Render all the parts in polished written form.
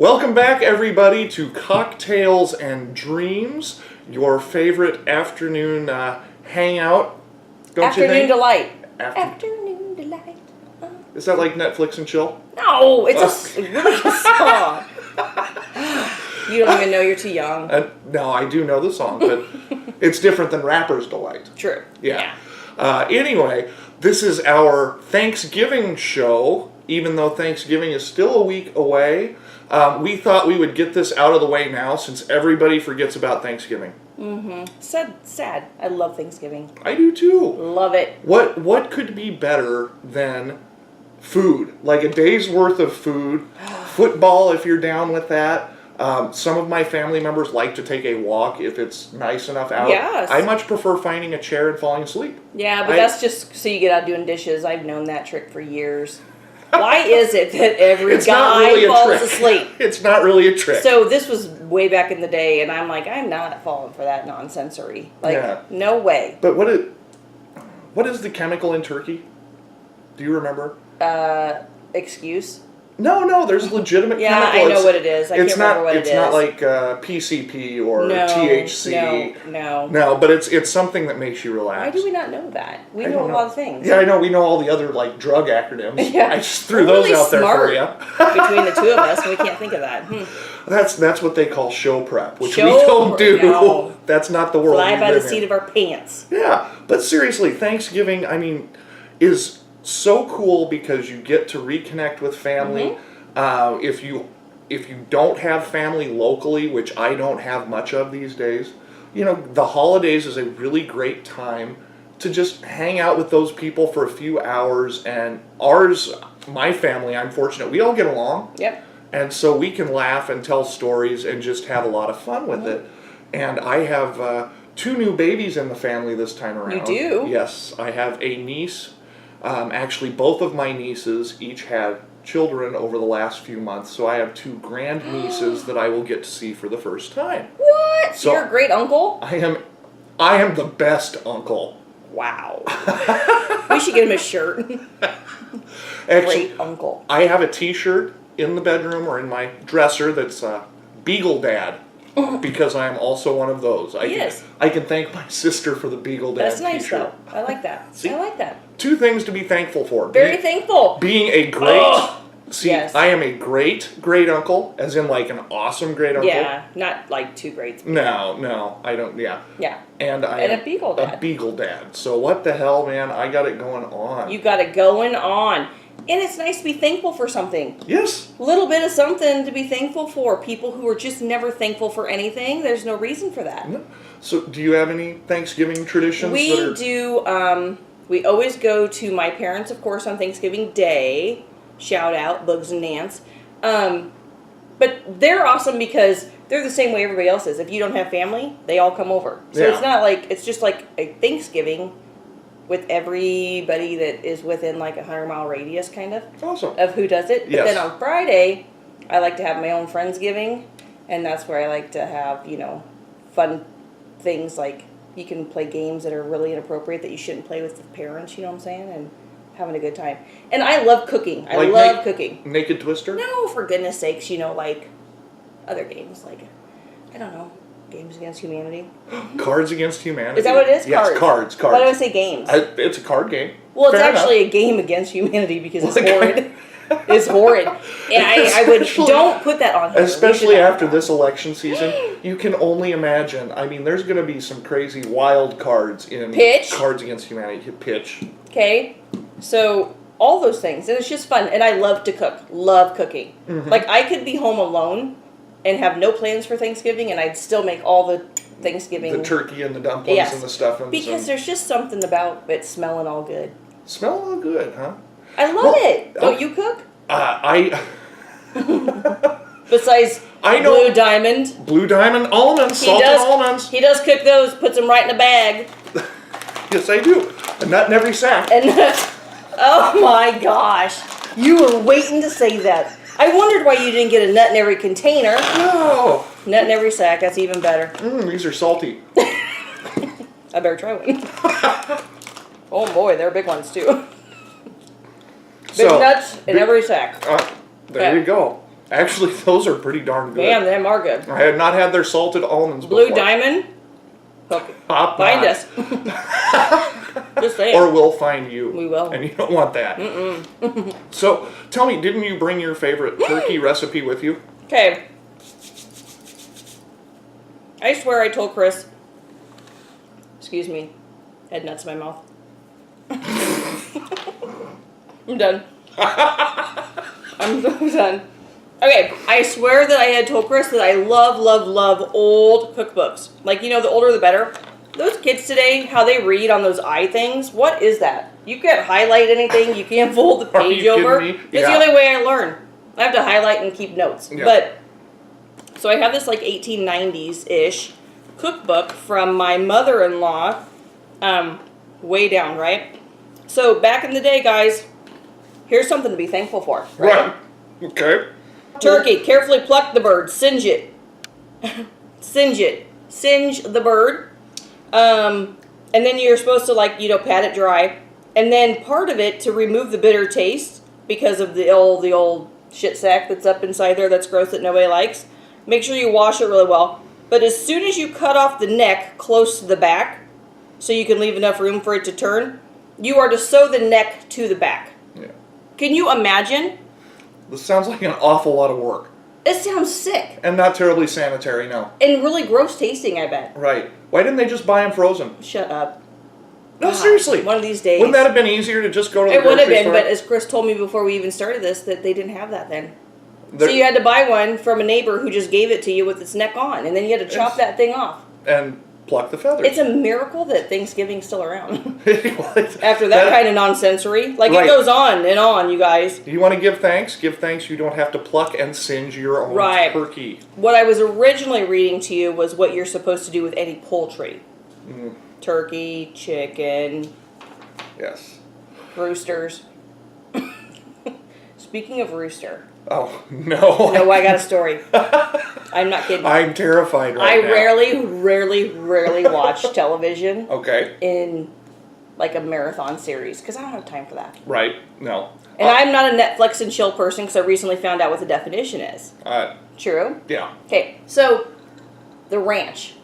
Welcome back, everybody, to Cocktails and Dreams, your favorite afternoon hangout. Don't Afternoon you think? Delight. Afternoon Delight. Is that like Netflix and chill? No, it's a really good song. You don't even know, you're too young. No, I do know the song, but it's different than Rapper's Delight. True. Yeah. Anyway, this is our Thanksgiving show. Even though Thanksgiving is still a week away, we thought we would get this out of the way now since everybody forgets about Thanksgiving. Mm-hmm. Sad. I love Thanksgiving. I do too. Love it. What could be better than food? Like a day's worth of food, football if you're down with that. Some of my family members like to take a walk if it's nice enough out. Yes. I much prefer finding a chair and falling asleep. Yeah, but that's just so you get out doing dishes. I've known that trick for years. Why is it that every guy falls asleep? It's not really a trick. So this was way back in the day, and I'm like, I'm not falling for that nonsensory. Like, no way. But what is the chemical in turkey? Do you remember? Excuse? No, there's legitimate chemical. Yeah, I know what it is. I can't remember what it is. It's not like PCP or THC. No, but it's something that makes you relax. Why do we not know that? We know a lot of things. Yeah, I know. We know all the other like drug acronyms. Yeah. I just threw those really out there for you. Between the two of us, and we can't think of that. That's what they call show prep, which we don't do. No. That's not the world we live in. Fly by the seat of our pants. Yeah, but seriously, Thanksgiving, is so cool because you get to reconnect with family. If you don't have family locally, which I don't have much of these days, the holidays is a really great time to just hang out with those people for a few hours. And my family, I'm fortunate, we all get along. Yep. And so we can laugh and tell stories and just have a lot of fun with it. And I have 2 new babies in the family this time around. You do? Yes, I have a niece. Actually, both of my nieces each had children over the last few months, so I have 2 grandnieces that I will get to see for the first time. What? So you're a great uncle? I am the best uncle. Wow. We should get him a shirt. Actually, great uncle. I have a t-shirt in the bedroom or in my dresser that's Beagle Dad. Because I am also one of those. I can thank my sister for the Beagle Dad That's nice, t-shirt. though. I like that. See? I like that. 2 things to be thankful for. Very thankful. Being a great... yes. I am a great uncle, as in like an awesome great uncle. Yeah, not like 2 greats. No, I don't, yeah. Yeah. And a Beagle Dad. A Beagle Dad. So what the hell, man, I got it going on. You got it going on. And it's nice to be thankful for something. Yes. A little bit of something to be thankful for. People who are just never thankful for anything, there's no reason for that. No. So do you have any Thanksgiving traditions? We do. We always go to my parents, of course, on Thanksgiving Day. Shout out, Bugs and Nance. But they're awesome because they're the same way everybody else is. If you don't have family, they all come over. So it's not like, it's just like a Thanksgiving with everybody that is within like a 100-mile radius, kind of, awesome. of who does it. Yes. But then on Friday, I like to have my own Friendsgiving, and that's where I like to have, fun things like you can play games that are really inappropriate that you shouldn't play with the parents, you know what I'm saying, and having a good time. And I love cooking. I love cooking. Naked Twister? No, for goodness sakes, like other games, like, I don't know. Games Against Humanity. Cards Against Humanity. Is that what it is? Yes, cards. Why do I say games? It's a card game. Well, it's actually a game against humanity because it's horrid. It's horrid. And I would, don't put that on here. Especially after this election season, you can only imagine. There's going to be some crazy wild cards in Cards Against Humanity. Pitch. Okay. So, all those things. And it's just fun. And I love to cook. Love cooking. Mm-hmm. Like, I could be home alone and have no plans for Thanksgiving, and I'd still make all the Thanksgiving... The turkey and the dumplings and the stuff. Because there's just something about it smelling all good. Smelling all good, huh? I love it. Don't you cook? Besides Blue Diamond. Blue Diamond almonds, salted almonds. He does cook those, puts them right in a bag. Yes, I do. A nut in every sack. And oh my gosh. You were waiting to say that. I wondered why you didn't get a nut in every container. No. Nut in every sack, that's even better. These are salty. I better try one. Oh boy, they're big ones too. Big nuts in every sack. There you go. Actually, those are pretty darn good. Man, them are good. I had not had their salted almonds Blue before. Diamond. Okay. Find us. Just saying. Or we'll find you. We will. And you don't want that. So, tell me, didn't you bring your favorite turkey recipe with you? Okay. I swear I told Chris. Excuse me. Had nuts in my mouth. I'm done. I'm so done. Okay, I swear that I had told Chris that I love old cookbooks. Like, the older the better. Those kids today, how they read on those eye things, what is that? You can't highlight anything. You can't fold the page over. Me? It's the only way I learn. I have to highlight and keep notes. Yeah. But, so I have this like 1890s-ish cookbook from my mother-in-law, way down, right? So back in the day, guys, here's something to be thankful for. Right. Okay. Turkey, carefully pluck the bird, singe it. Singe the bird. And then you're supposed to pat it dry. And then part of it to remove the bitter taste because of the old shit sack that's up inside there that's gross that nobody likes. Make sure you wash it really well. But as soon as you cut off the neck close to the back, so you can leave enough room for it to turn, you are to sew the neck to the back. Yeah. Can you imagine? This sounds like an awful lot of work. It sounds sick. And not terribly sanitary, no. And really gross tasting, I bet. Right. Why didn't they just buy them frozen? Shut up. No, God, seriously. One of these days. Wouldn't that have been easier to just go to the It would have grocery been, store? but as Chris told me before we even started this, that they didn't have that then. There- So you had to buy one from a neighbor who just gave it to you with its neck on, and then you had to chop that thing off. And pluck the feathers. It's a miracle that Thanksgiving's still around. Well, After that kind of nonsensory. Like, Right. it goes on and on, you guys. You want to give thanks? Give thanks you don't have to pluck and singe your own Right. turkey. What I was originally reading to you was what you're supposed to do with any poultry. Mm. Turkey, chicken, Yes. roosters. Speaking of rooster. Oh, no. No, I got a story. I'm not kidding. I'm terrified right now. I rarely watch television Okay. in like a marathon series because I don't have time for that. Right. No. And I'm not a Netflix and chill person because I recently found out what the definition is. True? Yeah. Okay, so The Ranch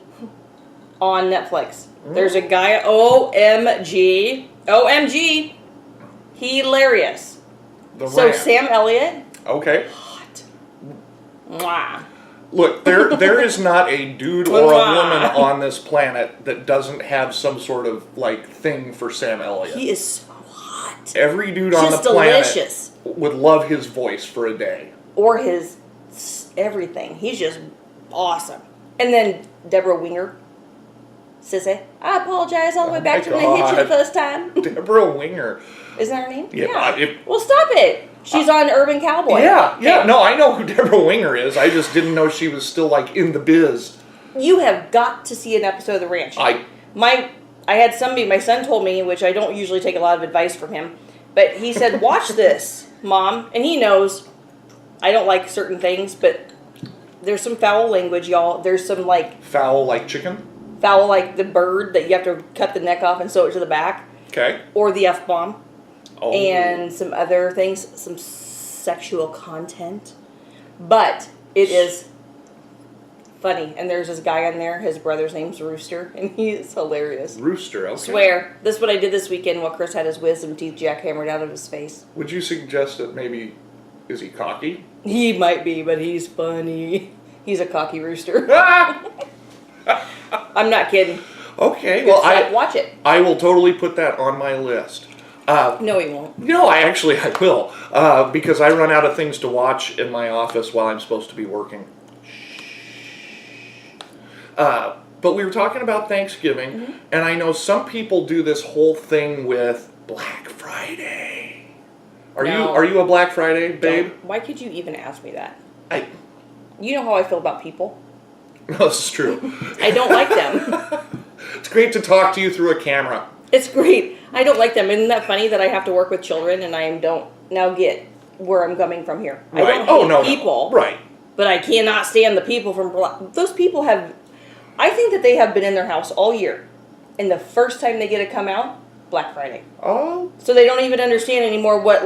on Netflix. There's a guy, OMG, hilarious. The So ranch. Sam Elliott, Okay. hot. Mwah. Look, there is not a dude or a woman on this planet that doesn't have some sort of thing for Sam Elliott. He is so hot. Every dude on the Just planet delicious. would love his voice for a day. Or his everything. He's just awesome. And then Deborah Winger. Sissy, I apologize all the way back to when I hit you the first time. Deborah Winger. Isn't that her name? Yeah. Well, stop it. She's on Urban Cowboy. Yeah. Okay. No, I know who Deborah Winger is. I just didn't know she was still in the biz. You have got to see an episode of The Ranch. I had somebody, my son told me, which I don't usually take a lot of advice from him, but he said, watch this, Mom. And he knows I don't like certain things, but there's some foul language, y'all. There's some Foul like chicken? foul like the bird that you have to cut the neck off and sew it to the back. Okay. Or the F-bomb. Oh. And some other things, some sexual content. But it is funny. And there's this guy on there, his brother's name's Rooster, and he is hilarious. Rooster, okay. Swear. This is what I did this weekend while Chris had his wisdom teeth jackhammered out of his face. Would you suggest that maybe, is he cocky? He might be, but he's funny. He's a cocky rooster. I'm not kidding. Okay, Good stuff. Watch it. I will totally put that on my list. No, he won't. No, I will. Because I run out of things to watch in my office while I'm supposed to be working. But we were talking about Thanksgiving, and I know some people do this whole thing with Black Friday. Are you a Black Friday babe? Why could you even ask me that? I You know how I feel about people. No, this is true. I don't like them. It's great to talk to you through a camera. It's great. I don't like them. Isn't that funny that I have to work with children and I don't now get where I'm coming from here? Right. I don't hate people. No. Right. But I cannot stand the people from... Those people have... I think that they have been in their house all year. And the first time they get to come out, Black Friday. Oh. So they don't even understand anymore what,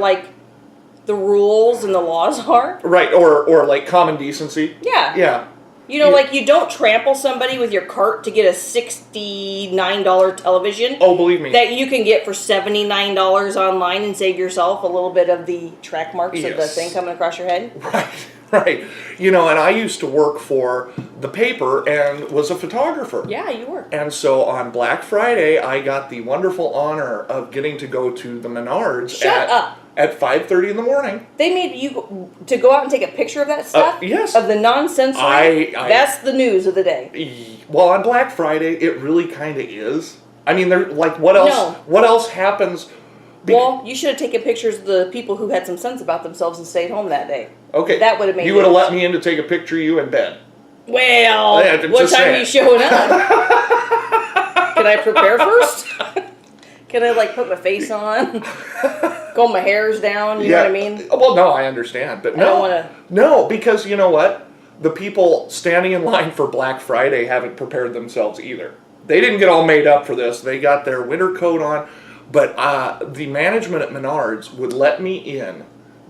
the the rules and the laws are. Right, or like common decency. Yeah. Yeah. You know, like you don't trample somebody with your cart to get a $69 television. Oh, believe me. That you can get for $79 online and save yourself a little bit of the track marks of the thing coming across your head. Right, right. You know, and I used to work for the paper and was a photographer. Yeah, you were. And so on Black Friday, I got the wonderful honor of getting to go to the Menards at 5:30 in the morning. They made you to go out and take a picture of that stuff? Yes. Of the non-sensory? That's the news of the day. Well, on Black Friday, it really kind of is. I mean, they're like, what else? No. What else happens? Well, you should have taken pictures of the people who had some sense about themselves and stayed home that day. Okay. That would have made You would have let me in to take a picture of you in bed. Well, Yeah, what time are you showing up? Can I prepare first? Can I, like, put my face on? Comb my hairs down? You know what I mean? Well, no, I understand. But no. I don't want to... No, because you know what? The people standing in line for Black Friday haven't prepared themselves either. They didn't get all made up for this. They got their winter coat on. But the management at Menards would let me in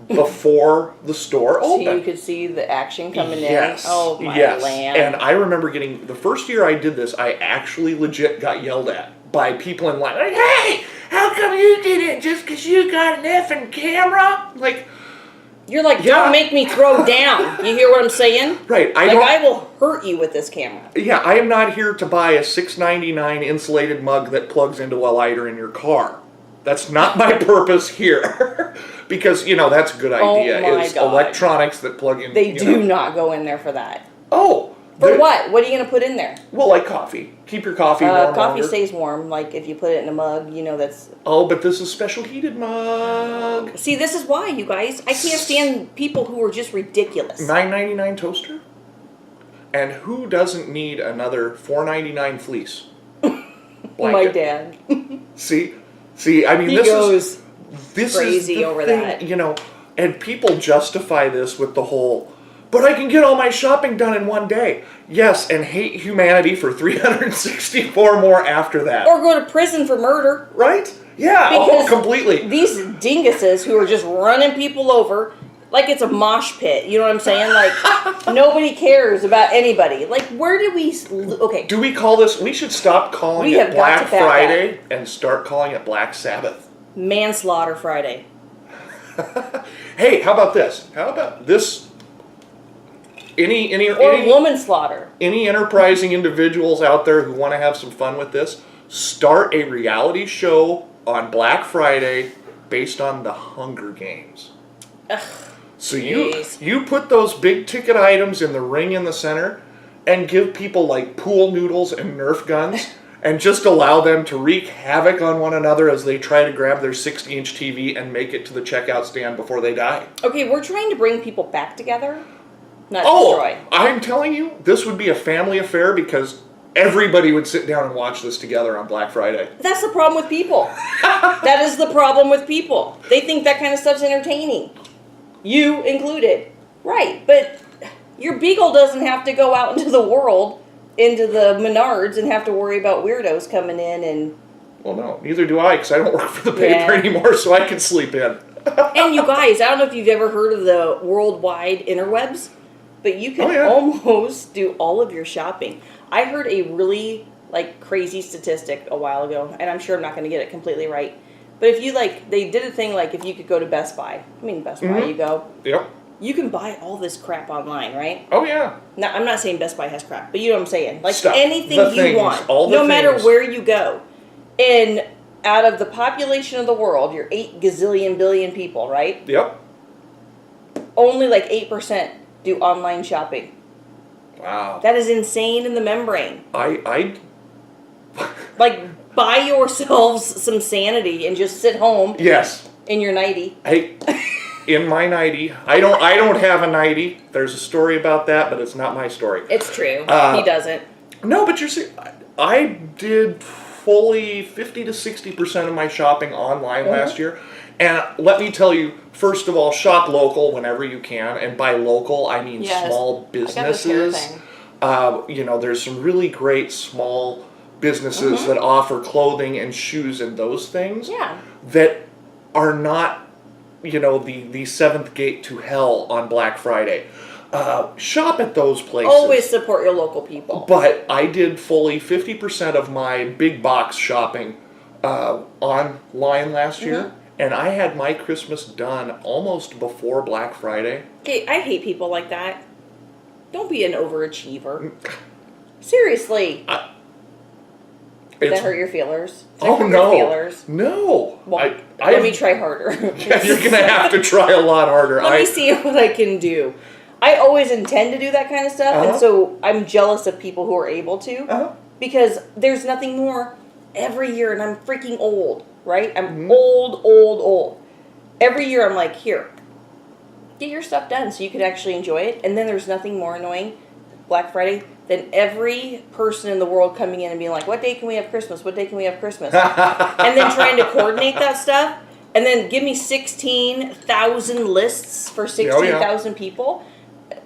before the store opened. So you could see the action coming in? Oh, my land. And I remember getting... The first year I did this, I actually legit got yelled at by people in line. Like, hey, how come you did it just because you got an effing camera? Like... You're like, don't make me throw down. You hear what I'm saying? Right. I will hurt you with this camera. Yeah, I am not here to buy a $6.99 insulated mug that plugs into a lighter in your car. That's not my purpose here. Because, you know, that's a good idea. Oh my It's God. electronics that plug in. They do not go in there for that. Oh. For what? What are you going to put in there? Well, like coffee. Keep your coffee warm Coffee longer. stays warm. Like, if you put it in a mug, you know that's... Oh, but this is special heated mug. See, this is why, you guys. I can't stand people who are just ridiculous. $9.99 toaster? And who doesn't need another $4.99 fleece? My dad. See, I mean, He this goes is crazy the over thing, that. you know, and people justify this with the whole, but I can get all my shopping done in one day. Yes, and hate humanity for 364 more after that. Or go to prison for murder. Right? Yeah, Because completely. These dinguses who are just running people over like it's a mosh pit. You know what I'm saying? Like, nobody cares about anybody. Like, where did we... Okay. Do we call this... We should stop calling it Black Friday and start calling it Black Sabbath. Manslaughter Friday. Hey, how about this? How about this... Any woman slaughter. Any enterprising individuals out there who want to have some fun with this, start a reality show on Black Friday based on the Hunger Games. Ugh, so you put those big ticket items in the ring in the center and give people like pool noodles and Nerf guns and just allow them to wreak havoc on one another as they try to grab their 60-inch TV and make it to the checkout stand before they die. Okay, we're trying to bring people back together. Not destroy. I'm telling you, this would be a family affair because everybody would sit down and watch this together on Black Friday. That's the problem with people. That is the problem with people. They think that kind of stuff's entertaining. You included. Right, but your beagle doesn't have to go out into the world, into the Menards, and have to worry about weirdos coming in and... Well, no, neither do I, because I don't work for the paper anymore, so I can sleep in. And you guys, I don't know if you've ever heard of the worldwide interwebs, but you can almost do all of your shopping. I heard a really crazy statistic a while ago, and I'm sure I'm not going to get it completely right. But if you they did a thing if you could go to Best Buy. I mean, Best Buy, you go. Yep. You can buy all this crap online, right? Oh yeah. Now, I'm not saying Best Buy has crap, but you know what I'm saying. Stuff. Anything you want, no matter where you go. And out of the population of the world, you're 8 gazillion billion people, right? Yep. Only 8% do online shopping. Wow. That is insane in the membrane. I buy yourselves some sanity and just sit home. Yes. In your nightie. In my nightie. I don't have a nightie. There's a story about that, but it's not my story. It's true. He doesn't. No, but I did fully 50 to 60% of my shopping online last year. And let me tell you, first of all, shop local whenever you can. And by local, I mean small businesses. There's some really great small businesses that offer clothing and shoes and those things that are not the seventh gate to hell on Black Friday. Shop at those places. Always support your local people. But I did fully 50% of my big box shopping online last year, and I had my Christmas done almost before Black Friday. Okay, I hate people like that. Don't be an overachiever. Seriously. Did that hurt your feelers? Oh, no. No. Well, let me try harder. Yeah, you're going to have to try a lot harder. Let me see what I can do. I always intend to do that kind of stuff, and so I'm jealous of people who are able to, because there's nothing more every year, and I'm freaking old, right? I'm old. Every year I'm like, here, get your stuff done so you can actually enjoy it, and then there's nothing more annoying, Black Friday, than every person in the world coming in and being like, what day can we have Christmas? What day can we have Christmas? And then trying to coordinate that stuff, and then give me 16,000 lists for 16,000 people.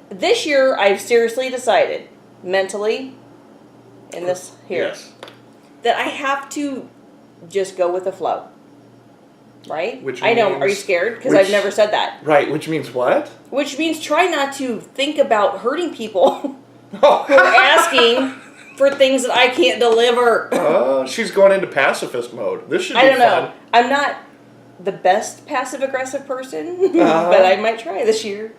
This year, I've seriously decided, mentally, in this here, that I have to just go with the flow. Right? I know. Are you scared? Because I've never said that. Right. Which means what? Which means try not to think about hurting people who are asking for things that I can't deliver. Oh, she's going into pacifist mode. This should be fun. I don't know. I'm not the best passive-aggressive person, but I might try this year.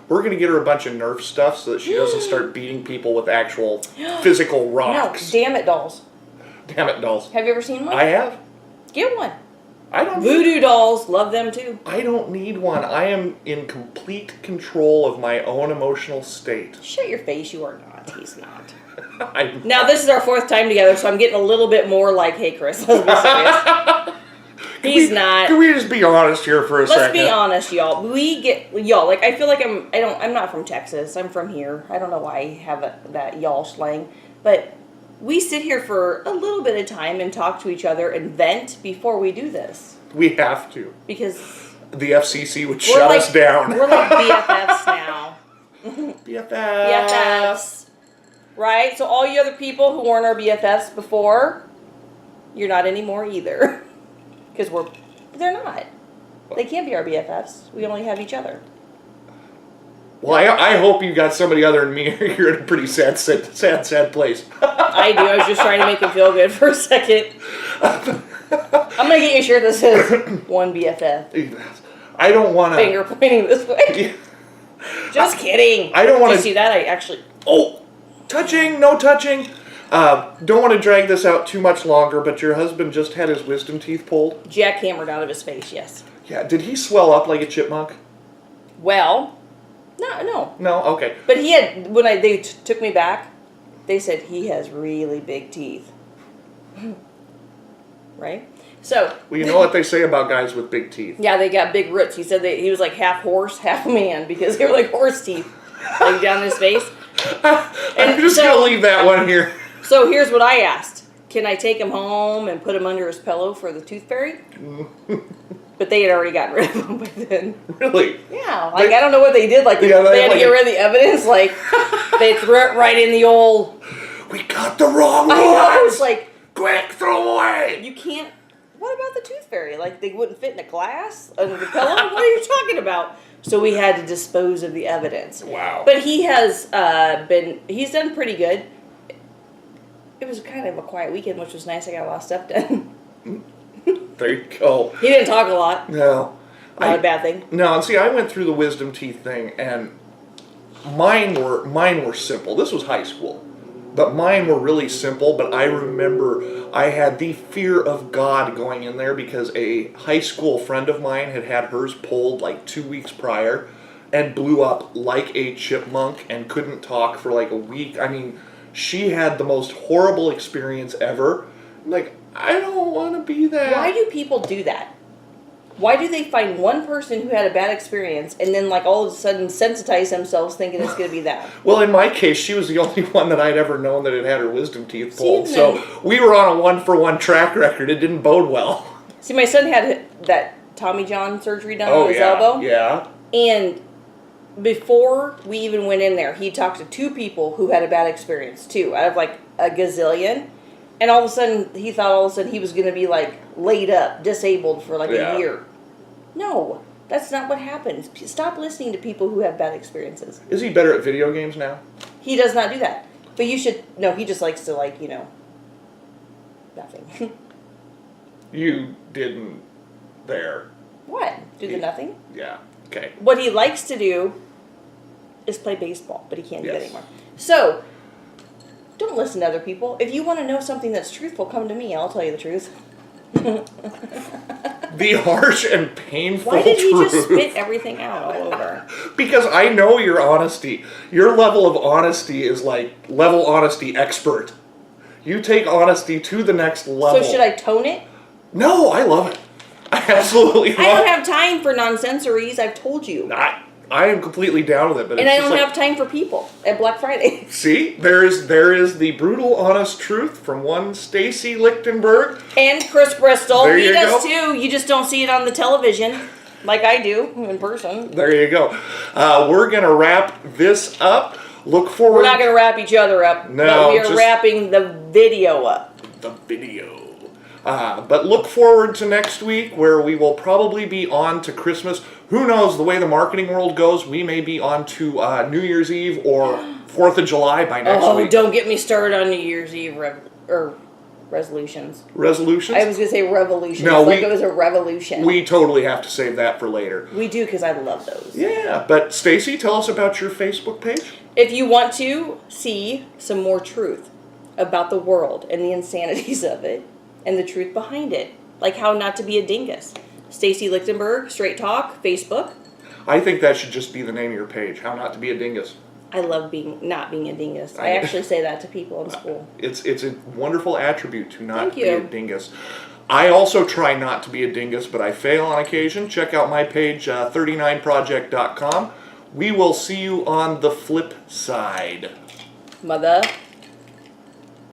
We're going to get her a bunch of Nerf stuff so that she doesn't start beating people with actual physical rocks. No, damn it dolls. Damn it dolls. Have you ever seen one? I have. Get one. I don't Voodoo dolls, love them too. I don't need one. I am in complete control of my own emotional state. Shut your face, you are not. He's not. Now, this is our 4th time together, so I'm getting a little bit more like, hey, Chris, let's be serious. He's not. Can we just be honest here for a second? Let's be honest, y'all. Like, I feel like I'm not from Texas. I'm from here. I don't know why I have that y'all slang. But we sit here for a little bit of time and talk to each other and vent before we do this. We have to. Because the FCC would shut us down. We're like BFFs now. BFFs. Right? So all you other people who weren't our BFFs before, you're not anymore either. Because they're not. They can't be our BFFs. We only have each other. Well, I hope you got somebody other than me. You're in a pretty sad place. I do. I was just trying to make him feel good for a second. I'm going to get you a shirt that says, one BFF. I don't want to... Finger pointing this way. Just kidding. I don't want to... Did you see that? I actually... Oh! Touching! No touching! Don't want to drag this out too much longer, but your husband just had his wisdom teeth pulled. Jackhammered out of his face, yes. Yeah, did he swell up like a chipmunk? Well, no. No? Okay. But he had, when they took me back, they said he has really big teeth. Right? So. Well, you know what they say about guys with big teeth. Yeah, they got big roots. He said that he was like half horse, half man, because they were like horse teeth, like down his face. I'm just going to leave that one here. So here's what I asked. Can I take him home and put him under his pillow for the tooth fairy? But they had already gotten rid of him by then. Really? Yeah. Like, I don't know what they did. Like, they had to get rid of the evidence. Like, they threw it right in the old... We got the wrong one! I was like... Quick, throw away! You can't... What about the tooth fairy? Like, they wouldn't fit in a glass under the pillow? What are you talking about? So we had to dispose of the evidence. Wow. But he has he's done pretty good. It was kind of a quiet weekend, which was nice. I got a lot of stuff done. There you go. He didn't talk a lot. No. Not a bad thing. No, and see, I went through the wisdom teeth thing, and mine were simple. This was high school. But mine were really simple, but I remember I had the fear of God going in there because a high school friend of mine had hers pulled like 2 weeks prior and blew up like a chipmunk and couldn't talk for like a week. I mean, she had the most horrible experience ever. Like, I don't want to be that. Why do people do that? Why do they find one person who had a bad experience and then, like, all of a sudden sensitize themselves thinking it's going to be that? Well, in my case, she was the only one that I'd ever known that had her wisdom teeth pulled. So we were on a 1-for-1 track record. It didn't bode well. See, my son had that Tommy John surgery done on his elbow. Yeah. And before we even went in there, he talked to 2 people who had a bad experience, too, out of, like, a gazillion. And all of a sudden, he thought he was going to be, like, laid up, disabled for, like, a year. No. That's not what happens. Stop listening to people who have bad experiences. Is he better at video games now? He does not do that. But you should... No, he just likes to, nothing. You didn't there. What? Do the nothing? Yeah. Okay. What he likes to do is play baseball, but he can't do that Yes. anymore. So, don't listen to other people. If you want to know something that's truthful, come to me. I'll tell you the truth. The harsh and painful Why did he truth. just spit everything out all over? Because I know your honesty. Your level of honesty is like level honesty expert. You take honesty to the next level. So should I tone it? No, I love it. I absolutely love I don't it. have time for nonsensories, I've told you. I am completely down with it, but And it's I just don't like, have time for people at Black Friday. see, there is the brutal, honest truth from one Stacey Lichtenberg. And Chris Bristol. There He you does go. too. You just don't see it on the television like I do in person. There you go. We're gonna wrap this up. Look forward. We're not going to wrap each other up. No, but we are just- wrapping the video up. the video. But look forward to next week where we will probably be on to Christmas. Who knows, the way the marketing world goes, we may be on to New Year's Eve or 4th of July by next week. Don't get me started on New Year's Eve resolutions. Resolutions? I was going to say revolutions. No, like it was a revolution. We totally have to save that for later. We do because I love those. Yeah, but Stacey, tell us about your Facebook page. If you want to see some more truth about the world and the insanities of it and the truth behind it, like how not to be a dingus, Stacey Lichtenberg, Straight Talk, Facebook. I think that should just be the name of your page, How Not to Be a Dingus. I love not being a dingus. I actually say that to people in school. It's a wonderful attribute to not Thank be a you. dingus. I also try not to be a dingus, but I fail on occasion. Check out my page, 39project.com. We will see you on the flip side. Mother.